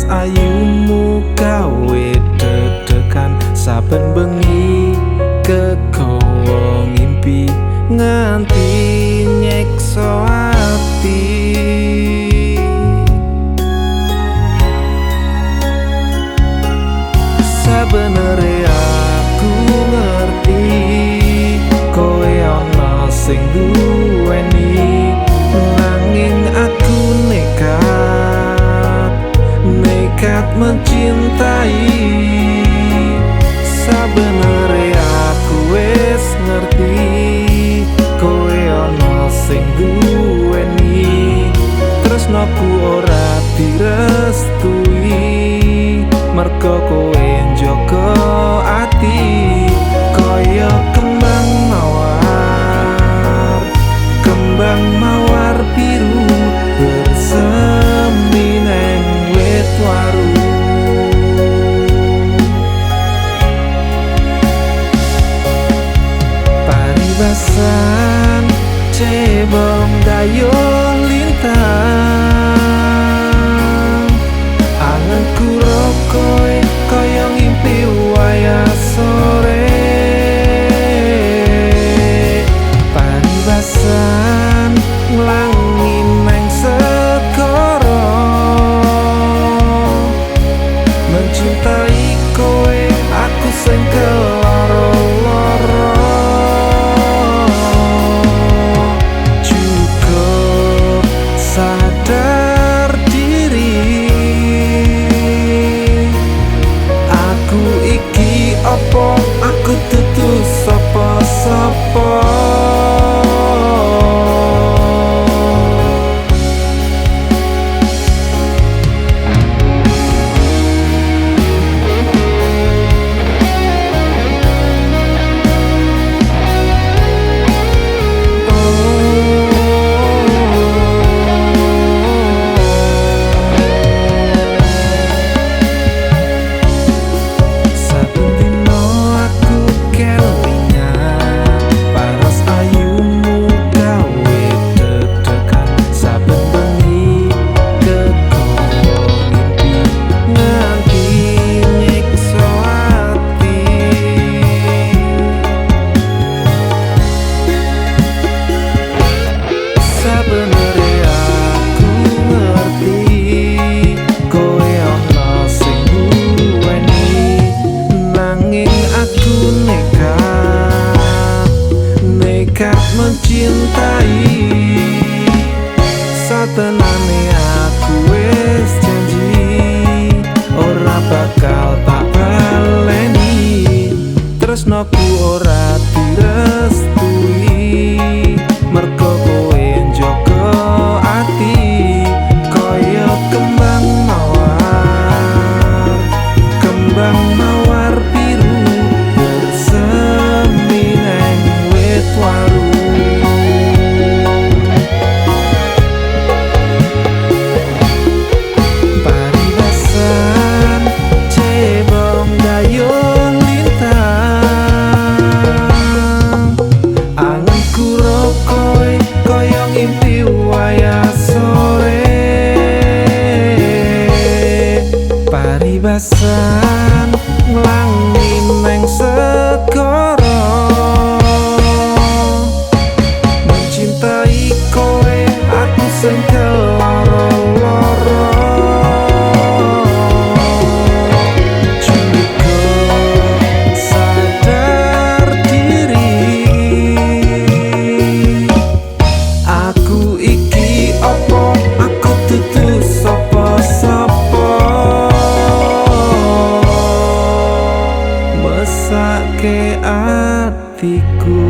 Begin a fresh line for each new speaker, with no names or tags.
Paras ayumu gawe deg-degan, saben bengi kegawa ngimpi nganti nyekso ati. Sabenere aku ngerti kowe ana sing duweni, nanging aku nekat mencintai. Sabenere aku wis ngerti kowe ana sing duweni, tresnaku ora direstui merga kowe njaga ati kaya kembang mawar biru bersemi neng wit waru. Paribasan cebong dayung lintang, anganku rokoe kaya ngimpi wayah sore. Paribasan nglangi neng segara, mencintai kowe aku sing keloro-loro. Cukup sadar diri, aku iki opo, aku dudu sapa-sapa. Nekat mencintai, satenane aku wis janji ora bakal tak baleni, tresnaku ora direstui merga kowe njaga ati kaya kembang mawar biru bersemi neng wit waru. Paribasan cebong dayung lintang, anganku rokoe kaya ngimpi wayah sore. Paribasan nglangi neng segara, mencintai kowe aku sing keloro-loro. Cukup sadar diri, aku iki opo, aku dudu sapa-sapa. Mesake atiku.